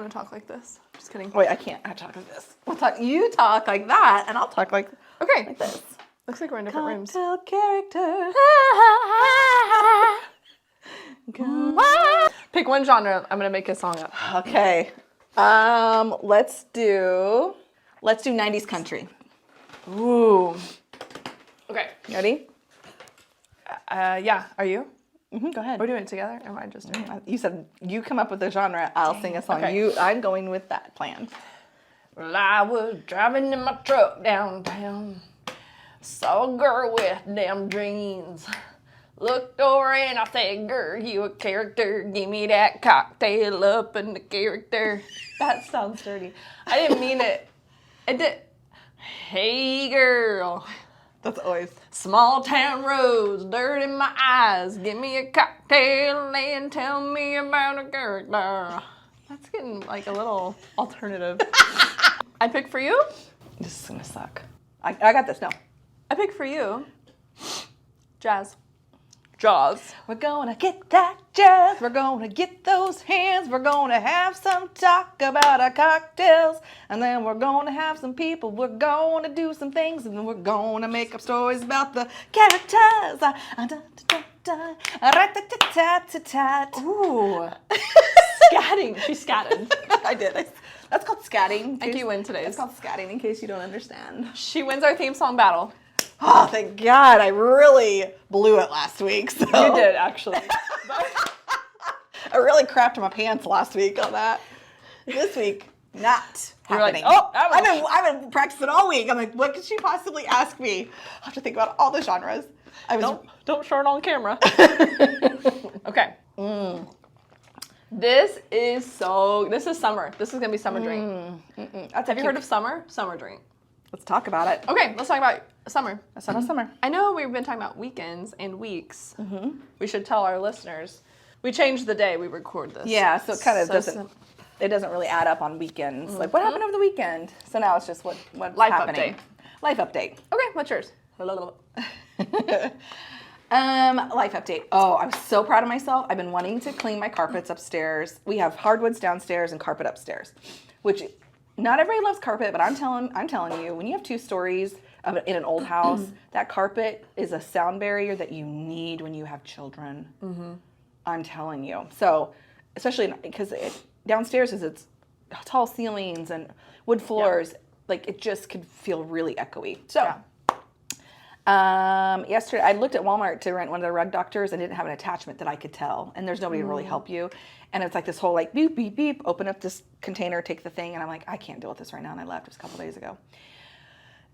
going to talk like this. Just kidding. Wait, I can't. I talk like this. You talk like that, and I'll talk like this. Looks like we're in different rooms. Cocktail character. Pick one genre. I'm going to make a song up. Okay. Let's do 90s country. Ooh. Okay. Ready? Yeah. Are you? Go ahead. We're doing it together? Or am I just doing it? You said you come up with a genre, I'll sing a song. Okay. I'm going with that plan. Well, I was driving in my truck downtown. Saw a girl with damn dreams. Looked over and I said, girl, you a character. Give me that cocktail up in the character. That sounds dirty. I didn't mean it. It did. Hey, girl. That's always. Small town roads, dirt in my eyes. Give me a cocktail and tell me about a character. That's getting like a little alternative. I pick for you? This is gonna suck. I got this. No. I pick for you. Jazz. Jaws. We're gonna get that jazz. We're gonna get those hands. We're gonna have some talk about our cocktails. And then we're gonna have some people. We're gonna do some things. And then we're gonna make up stories about the characters. Ooh. Scatting. She scatted. I did. That's called scatting. I think you win today. It's called scatting in case you don't understand. She wins our theme song battle. Oh, thank God. I really blew it last week. So. You did, actually. I really crapped my pants last week on that. This week, not happening. Like, oh, I've been practicing all week. I'm like, what could she possibly ask me? I have to think about all the genres. Don't show it on camera. Okay. This is summer. This is going to be summer drink. Have you heard of summer? Summer drink. Let's talk about it. Okay, let's talk about summer. Let's talk about summer. I know we've been talking about weekends and weeks. We should tell our listeners. We changed the day we record this. Yeah, so it kind of doesn't really add up on weekends. Like, what happened over the weekend? So now it's just what's Life happening. update. Life update. Okay, what's yours? Life update. Oh, I'm so proud of myself. I've been wanting to clean my carpets upstairs. We have hardwoods downstairs and carpet upstairs, which not everybody loves carpet, but I'm telling you, when you have 2 stories in an old house, that carpet is a sound barrier that you need when you have children. I'm telling you. So, especially because downstairs it's tall ceilings and wood floors, like it just could feel really echoey. So. Yeah. Yesterday, I looked at Walmart to rent one of their rug doctors and didn't have an attachment that I could tell. And there's nobody to really help you. And it's like this whole like beep, beep, beep, open up this container, take the thing. And I'm like, I can't deal with this right now. And I left just a couple days ago.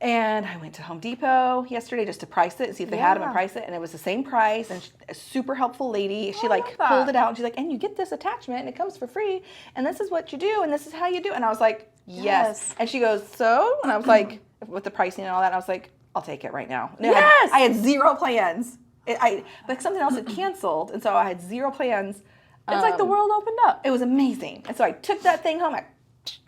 And I went to Home Depot yesterday just to price it, see if they had them and price it. And it was the same price. And a super helpful lady, she like pulled it out and she's like, and you get this attachment and it comes for free. And this is what you do. And this is how you do it. And I was like, yes. And she goes, so? And I was like, with the pricing and all that, I was like, I'll take it right now. Yes! I had 0 plans. But something else had canceled, and so I had 0 plans. It's like the world opened up. It was amazing. And so I took that thing home, I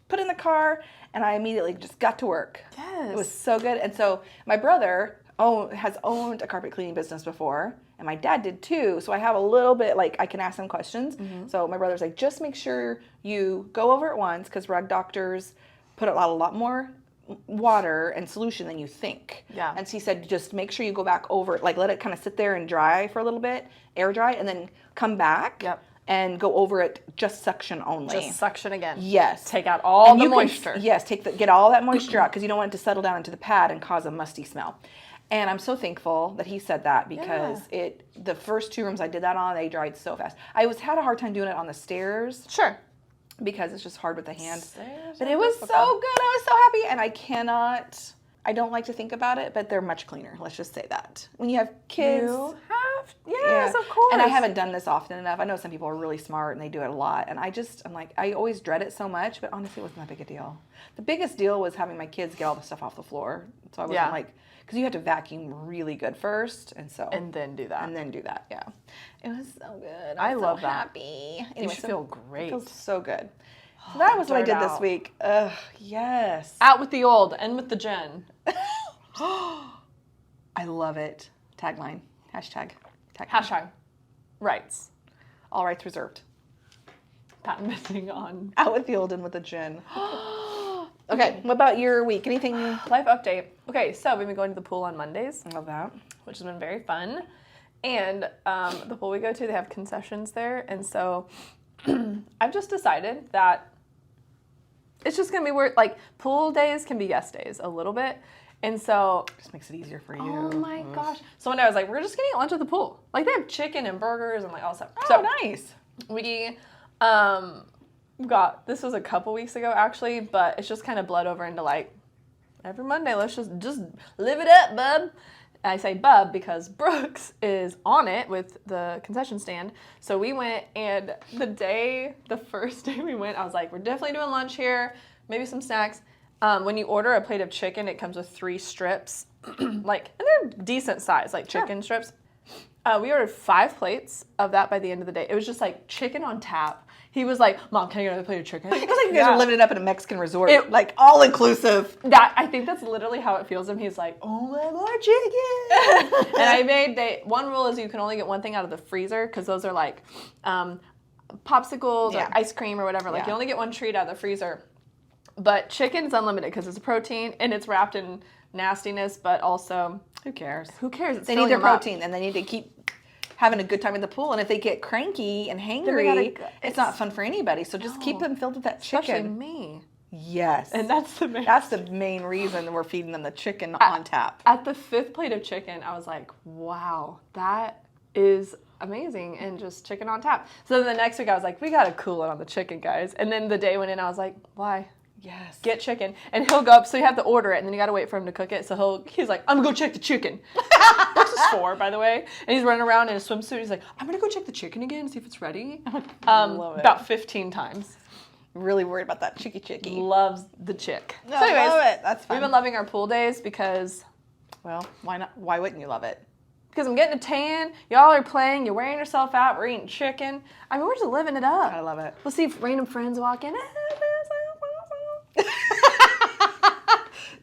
put it in the car, and I immediately just got to work. Yes. It was so good. And so my brother has owned a carpet cleaning business before, and my dad did too. So I have a little bit, like, I can ask them questions. So my brother's like, just make sure you go over it once, because rug doctors put a lot more water and solution than you think. Yeah. And he said, just make sure you go back over it, like let it kind of sit there and dry for a little bit, air dry, and then come back and go over it, just suction only. Just suction again. Yes. Take out all the moisture. Get all that moisture out because you don't want it to settle down into the pad and cause a musty smell. And I'm so thankful that he said that because the first 2 rooms I did that on, they dried so fast. I had a hard time doing it on the stairs. Sure. Because it's just hard with the hand. Stairs but it was so good. I was so happy. And I don't like to think about it, but they're much cleaner. Let's just say that. When you have kids. Yes, of course. And I haven't done this often enough. I know some people are really smart and they do it a lot. And I'm like, I always dread it so much, but honestly, it wasn't that big a deal. The biggest deal was having my kids get all the stuff off the floor. So I wasn't like, because you have to vacuum really good first. And then do that. Yeah. It was so good. I love that. Happy. Anyway, you feel great. It feels so good. So that was what I did this week. Yes. Out with the old, and with the gen. I love it. Tagline. Hashtag. Hashtag. Rights. All rights reserved. patent pending on. Out with the old, in with the gin. Okay, what about your week? Anything? Life update. Okay, so we've been going to the pool on Mondays, I love that. which has been very fun. And the pool we go to, they have concessions there. And so I've just decided that it's just going to be worth, like, pool days can be guest days a little bit. And so, Just makes it easier for you. oh my gosh. So one day I was like, we're just going to eat lunch at the pool. Like, they have chicken and burgers and, like, all stuff. Oh, So nice. we this was a couple weeks ago, actually, but it's just kind of bled over into, like, every Monday, let's just live it up, bub. I say bub because Brooks is on it with the concession stand. So we went, and the first day we went, I was like, we're definitely doing lunch here, maybe some snacks. When you order a plate of chicken, it comes with 3 strips, like, and they're decent size, like chicken strips. We ordered 5 plates of that by the end of the day. It was just like chicken on tap. He was like, Mom, can I get another plate of chicken? It was like you guys are living it up in a Mexican resort, like all inclusive. I think that's literally how it feels to him. He's like, oh my more chicken. And I made, one rule is you can only get one thing out of the freezer, because those are like popsicles or ice cream or whatever. Like you only get one treat out of the freezer. But chicken's unlimited because it's a protein and it's wrapped in nastiness, but also, who cares? who cares? It's They need their protein, and they need to keep having a good time in the pool. And if they get cranky and hangry, it's not fun for anybody. So just keep them filled with that chicken. Especially me. Yes. And that's the main reason we're feeding them the chicken on tap. At the 5th plate of chicken, I was like, wow, that is amazing, and just chicken on tap. So then the next week I was like, we gotta cool it on the chicken, guys. And then the day went in, I was like, why? Yes. Get chicken. And he'll go up, so you have to order it, and then you gotta wait for him to cook it. So he's like, I'm gonna go check the chicken. This is 4, by the way. And he's running around in a swimsuit. He's like, I'm gonna go check the chicken again and see if it's ready. Love it. About 15 times. Really worried about that chicky. Loves the chick. No, So anyways, love it. That's fun. we've been loving our pool days because, Well, why not? Why wouldn't you love it? because I'm getting a tan, y'all are playing, you're wearing yourself out, we're eating chicken. I mean, we're just living it up. I love it. We'll see if random friends walk in.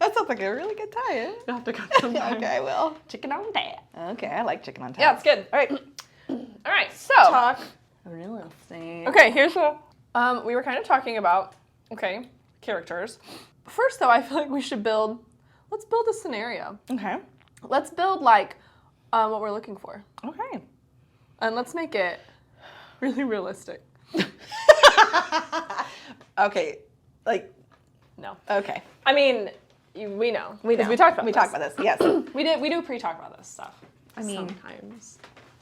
That sounds like a really good tie-in. You'll have to go sometime. Okay, I will. Chicken on tap. Okay, I like chicken on tap. Yeah, it's good. All right. All right, so. Talk real estate. Okay, here's what we were kind of talking about. Okay, characters. First, though, I feel like we should let's build a scenario. Okay. Let's build, like, what we're looking for. Okay. And let's make it really realistic. Okay. Like, No. okay. I mean, we know. We know. 'Cause we talked about We this. talked about this, yes. We do pre-talk about this stuff. I mean-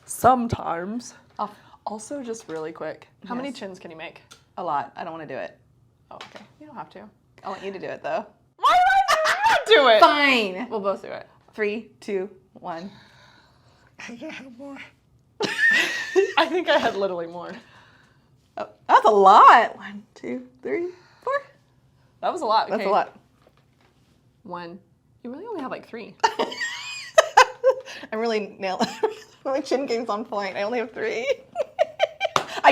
Sometimes. Oh, Also, just really quick, how many Yes. chins can you make? a lot. I don't want to do it. Oh, okay. You don't have to. I want you to do it, though. Why do I do it? Fine. We'll both do it. 3, 2, 1. I can't have more. I think I had literally more. Oh, that's a lot. 1, 2, 3, 4. That was a lot. That's Okay. a lot. 1. You really only have like 3. I'm really nailing. My chin game's on point. I only have 3.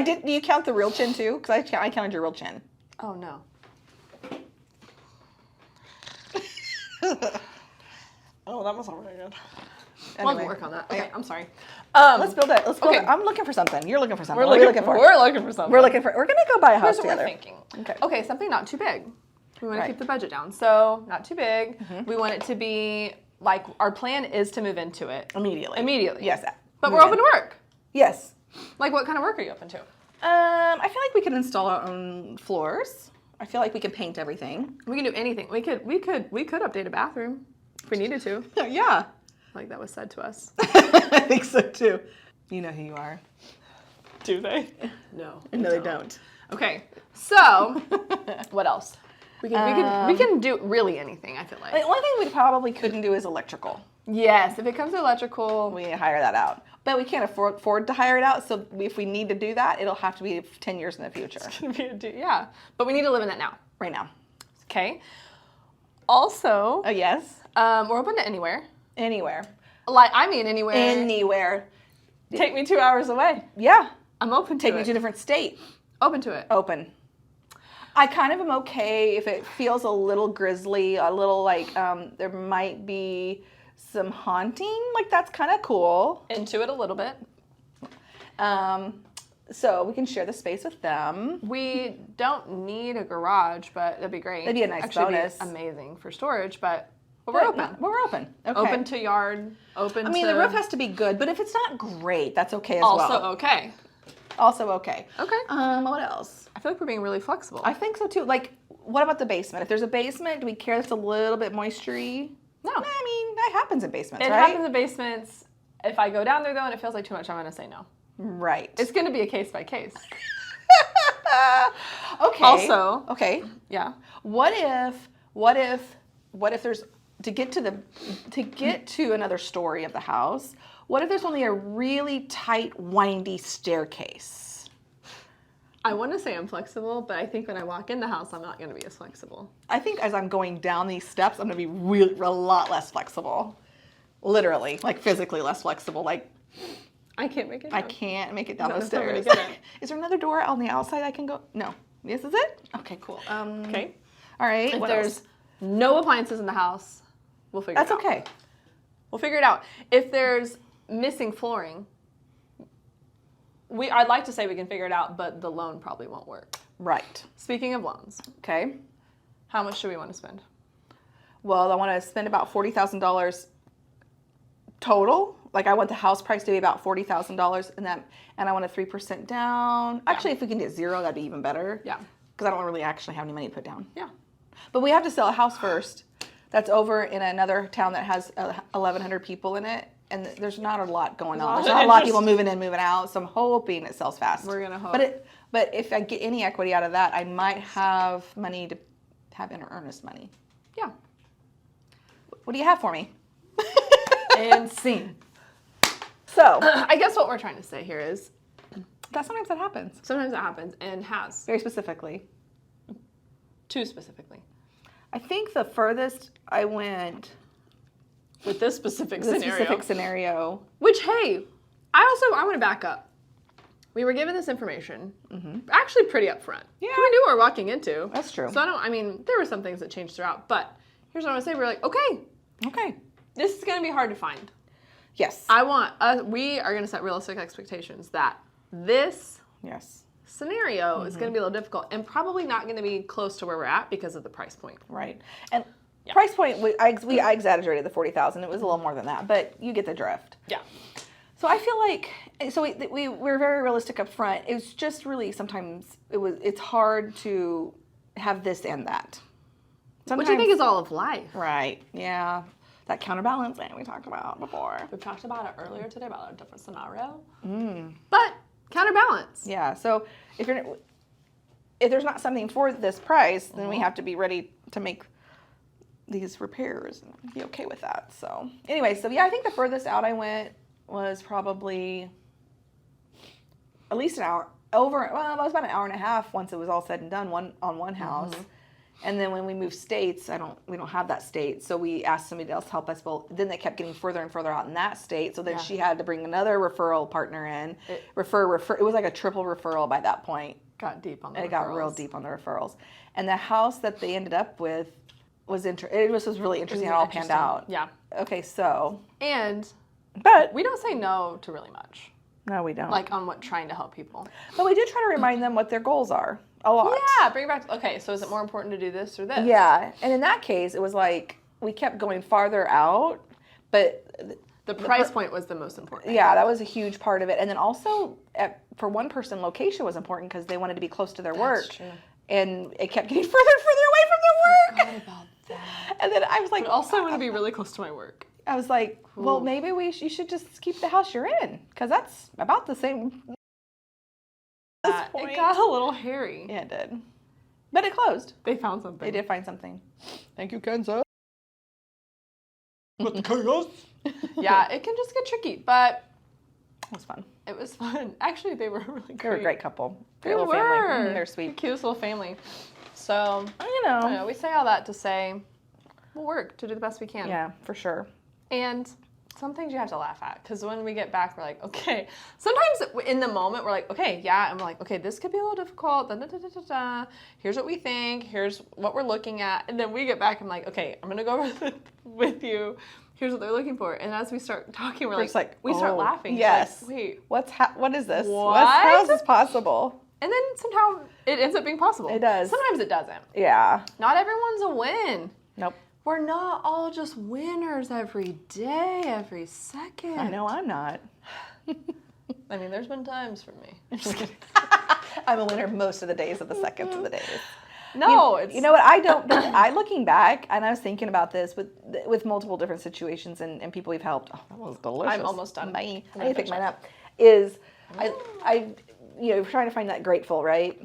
Do you count the real chin too? Because I counted your real chin. Oh no. Oh, that wasn't really good. Anyway. We'll work on that. Okay, I'm sorry. Let's build it. Let's build okay. it. I'm looking for something. You're looking for something. We're What are we looking for something. We're gonna go buy a house Here's what together. we're thinking. Okay. Okay, something not too big. We want to Right. keep the budget down, so not too big. We want it to be like our plan is to move into it Immediately. Yes. But Move we're in. open to work. Yes. Like, what kind of work are you open to? I feel like we can install our own floors. I feel like we can paint everything. We can do anything. We could update a bathroom if we needed to. Yeah. Like that was said to us. I think so too. You know who you are. Do they? No. No, they don't. Okay. So, what else? We can do really anything. I feel like. The only thing we probably couldn't do is electrical. Yes, if it comes to electrical, We hire that out. But we can't afford to hire it out, so if we need to do that, it'll have to be 10 years in the future. yeah. But we need to live in that now. Right now. Okay. Also, Oh, yes? we're open to anywhere. Anywhere. Like, I mean anywhere. Anywhere. Take me 2 hours away. Yeah. I'm open to Take it. me to a different state. Open to it. Open. I kind of am okay if it feels a little grisly, a little like there might be some haunting. Like, that's kind of cool. Into it a little bit. So we can share the space with them. We don't need a garage, but that'd be great. That'd be a nice bonus. Be amazing for storage, but we're open. We're open. Okay. Open to yard, open to... I mean, the roof has to be good, but if it's not great, that's okay as also well. okay. Also okay. Okay. What else? I feel like we're being really flexible. I think so too. Like, what about the basement? If there's a basement, do we care that's a little bit moistury? No. I mean, that happens in basements, It right? happens in basements. If I go down there, though, and it feels like too much, I'm going to say no. Right. It's going to be a case by case. Okay. Also. Okay. Yeah. What if there's to get to another story of the house, what if there's only a really tight, windy staircase? I want to say I'm flexible, but I think when I walk in the house, I'm not going to be as flexible. I think as I'm going down these steps, I'm going to be a lot less flexible. Literally, like physically less flexible. Like, I can't make it down. I can't make it down those That's not stairs. really good. Is there another door on the outside I can go? No. This is it? Okay, cool. Okay. All right. If what there's else? no appliances in the house, we'll figure it out. That's okay. We'll figure it out. If there's missing flooring, I'd like to say we can figure it out, but the loan probably won't work. Right. Speaking of loans, Okay. how much do we want to spend? Well, I want to spend about $40,000 total. Like, I want the house price to be about $40,000, and I want a 3% down. Actually, if we can get zero, that'd be even better. Yeah. Because I don't really actually have any money to put down. Yeah. But we have to sell a house first. That's over in another town that has 1,100 people in it, and there's not a lot going on. There's not a lot of people moving in, moving out. So I'm hoping it sells fast. We're gonna hope. But if I get any equity out of that, I might have money to have in earnest money. Yeah. What do you have for me? And scene. So I guess what we're trying to say here is sometimes that happens. sometimes it happens and has. Very specifically. Too specifically. I think the furthest I went With this specific the scenario. specific scenario. Which, hey, I want to back up. We were given this information, actually pretty upfront. Yeah. We knew what we were walking into. That's true. So there were some things that changed throughout, but here's what I want to say. We're like, okay, this is going to be hard to find. Yes. We are going to set realistic expectations that this Yes. scenario is going to be a little difficult and probably not going to be close to where we're at because of the price point. Right. And price point, I exaggerated the 40,000. It was a little more than that, but you get the drift. Yeah. So I feel like we're very realistic up front. It's just really sometimes it's hard to have this and that. Which I think is all of life. Right. Yeah. That counterbalancing we talked about before. We've talked about it earlier today about a different scenario. But counterbalance. Yeah. So if there's not something for this price, then we have to be ready to make these repairs and be okay with that. So anyway, I think the furthest out I went was probably at least an hour. It was about an hour and a half once it was all said and done on one house. And then when we moved states, we don't have that state. So we asked somebody else to help us. Well, then they kept getting further and further out in that state. So then she had to bring another referral partner in. Refer. It was like a triple referral by that point. Got deep on the It referrals. got real deep on the referrals. And the house that they ended up with was really interesting how it all panned out. Yeah. Okay, so. But we don't say no to really much. No, we don't. Like on trying to help people. But we did try to remind them what their goals are. A lot. Yeah, bring it back. Okay, so is it more important to do this or this? Yeah, and in that case, it was like we kept going farther out, but the price point was the most important. Yeah, that was a huge part of it. And then also, for one person, location was important because they wanted to be close to their work. That's true. And it kept getting further and further away from their work. I forgot about that. And then I was like, But also, I want to be really close to my work. I was like, well, maybe you should just keep the house you're in because that's about the same. It got a little hairy. Yeah, it did. But it closed. They found something. They did find something. Thank you, Kansas. With the chaos. Yeah, it can just get tricky, but it was fun. It was fun. Actually, they were really great. They were a great couple. They Great little were. family. They're sweet. Cutest little family. So, you know, we say all that to say we'll work to do the best we can. Yeah, for sure. And some things you have to laugh at because when we get back, we're like, okay. Sometimes in the moment, we're like, okay, yeah. And we're like, okay, this could be a little difficult. Da, da, da, da, da, da. Here's what we think. Here's what we're looking at. And then we get back and I'm like, okay, I'm going to go over with you. here's what they're looking for. And as we start talking, we're It's like, we start oh, laughing. Yes. Like, wait. What is this? What? How is this possible? And then somehow it ends up being possible. It does. Sometimes it doesn't. Yeah. Not everyone's a win. Nope. We're not all just winners every day, every second. I know I'm not. I mean, there's been times for me. Just kidding. I'm a winner most of the days of the seconds of the days. No, you know what? I don't. I looking back, and I was thinking about this with multiple different situations and people we've helped. Oh, that was delicious. I'm almost done. Bye. I need to pick mine up. I trying to find that grateful, right?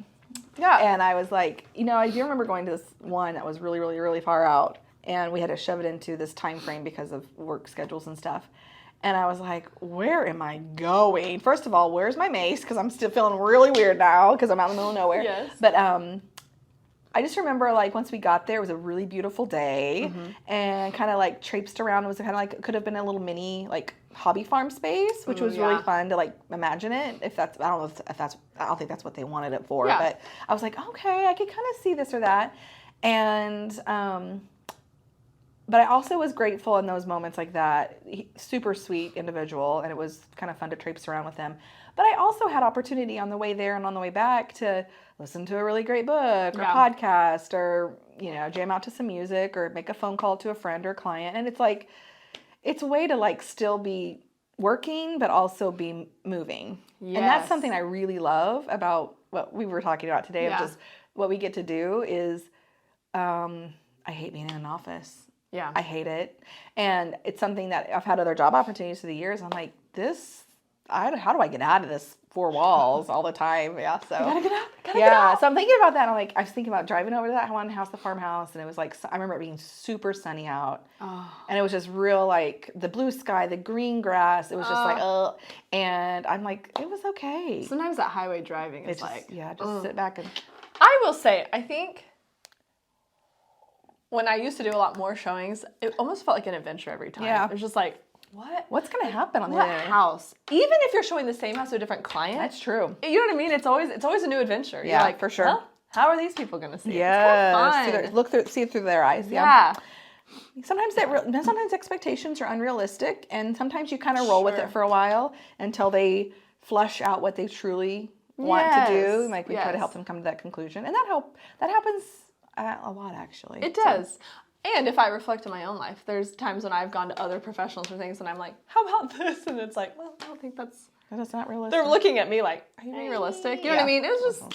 Yeah. And I was like, I do remember going to this one that was really, really, really far out, and we had to shove it into this time frame because of work schedules and stuff. And I was like, where am I going? First of all, where's my mace? Because I'm still feeling really weird now because I'm out in the middle of nowhere. Yes. But I just remember, like, once we got there, it was a really beautiful day, and kind of like traipsed around. It was kind of like, it could have been a little mini like hobby farm space, which was really fun to like imagine it. If that's, I don't know if that's, I don't think that's what they wanted it for, but I was like, okay, I could kind of see this or that, and but I also was grateful in those moments like that. Super sweet individual, and it was kind of fun to traipse around with them. But I also had opportunity on the way there and on the way back to listen to a really great book or podcast, or jam out to some music, or make a phone call to a friend or client. And it's like, it's a way to like still be working but also be moving. Yes. And that's something I really love about what we were talking about today. Of just what we get to do is, I hate being in an office. Yeah. I hate it. And it's something that I've had other job opportunities through the years. I'm like, how do I get out of this four walls all the time? Yeah. So gotta get out. So I'm thinking about that. I was thinking about driving over to that one house, the farmhouse. And it was like, I remember it being super sunny out. Oh. And it was just real, like the blue sky, the green grass. It was just like, and I'm like, it was okay. Sometimes that highway driving is like, just sit back and. I will say, I think when I used to do a lot more showings, it almost felt like an adventure every time. Yeah. It was just like, what's going to happen on the other house? Even if you're showing the same house to a different client. That's true. You know what I mean? It's always a new adventure. Yeah, you're like, for sure. Well, how are these people going to see it? Yeah. It's kind of fun. See it through their eyes. Yeah. Sometimes expectations are unrealistic, and sometimes you kind of roll with it for a while until they flush out what they truly want to do. Like we try to help them come to that conclusion, and that happens a lot, actually. It does. So. And if I reflect on my own life, there's times when I've gone to other professionals for things and I'm like, how about this? And it's like, well, I don't think that's not realistic. They're looking at me like, are you being realistic? You know what I mean?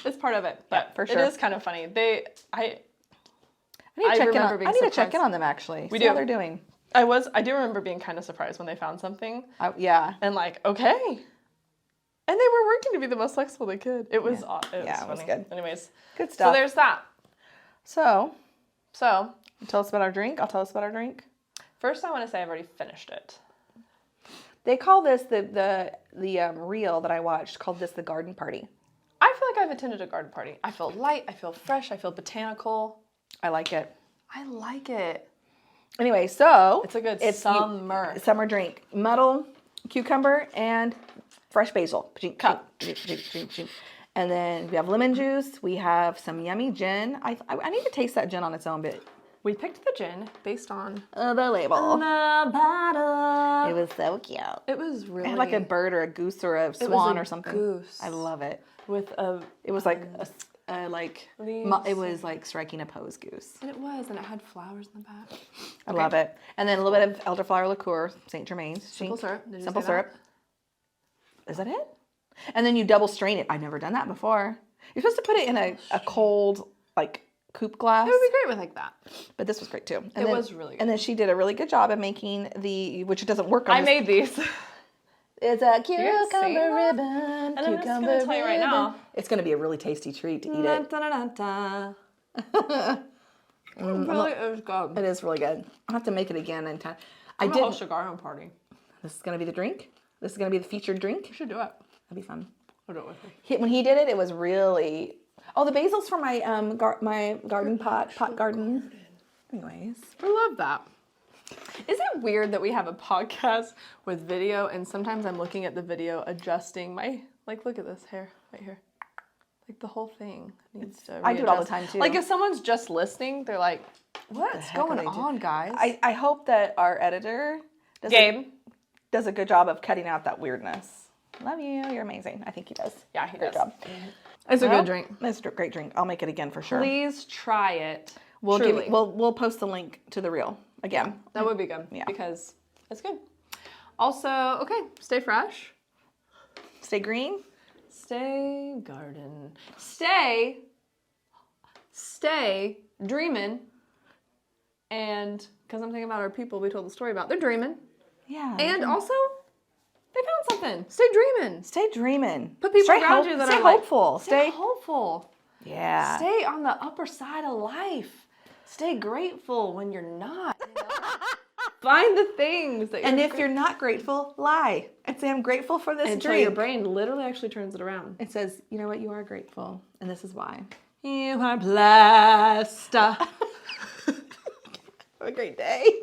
It's part of it. But for sure. It is kind of funny. I need to check in on them, actually. See how they're doing. I do remember being kind of surprised when they found something. And like, okay. And they were working to be the most flexible they could. It was it was good. Anyways. Good stuff. So there's that. So tell us about our drink. I'll tell us about our drink. First, I want to say I've already finished it. They call this the reel that I watched called this the garden party. I feel like I've attended a garden party. I feel light. I feel fresh. I feel botanical. I like it. Anyway, so it's a good summer drink. Muddle, cucumber, and fresh basil. And then we have lemon juice. We have some yummy gin. I need to taste that gin on its own bit. We picked the gin based on the label. The bottle. It was so cute. It was really... It had like a bird or a goose or a swan or something. Goose. I love it. It was like it was like striking a pose goose. And it had flowers in the back. I love it. And then a little bit of elderflower liqueur, St. Germain's. Simple syrup. Simple syrup. Is that it? And then you double strain it. I've never done that before. You're supposed to put it in a cold, like, coupe glass. It would be great with like that. But this was great too. It was really good. And then she did a really good job of making which it doesn't work on. I made these. It's a cucumber ribbon. And I'm just going to tell you right now. It's going to be a really tasty treat to eat it. It really is good. It is really good. I'll have to make it again in time. I did host a garden party. This is going to be the drink? This is going to be the featured drink? You should do it. That'd be fun. I'll do it with you. When he did it, it was really... Oh, the basil's for my my garden pot garden. Anyways. I love that. Is it weird that we have a podcast with video and sometimes I'm looking at the video adjusting my... Like, look at this hair right here. Like, the whole thing needs to readjust. I do it all the time, too. Like, if someone's just listening, they're like, what's going on, guys? I hope that our editor Gabe. Does a good job of cutting out that weirdness. Love you. You're amazing. I think he does. Yeah, he Great does. job. It's a good drink. It's a great drink. I'll make it again for sure. Please try it. We'll post the link to the reel again. That would be good. Yeah. Because it's good. Also, okay, stay fresh. Stay green. Stay garden. Stay dreaming. And because I'm thinking about our people we told the story about, they're dreaming. Yeah. And also, they found something. Stay dreaming. Stay dreaming. Put people around you that stay are like, hopeful. Stay hopeful. Yeah. Stay on the upper side of life. Stay grateful when you're not. You know? Find the things that you're And if you're not grateful, lie and say, I'm grateful for this until drink. your brain literally actually turns it around. It says, you know what, you are grateful. And this is why. You are blessed. Have a great day.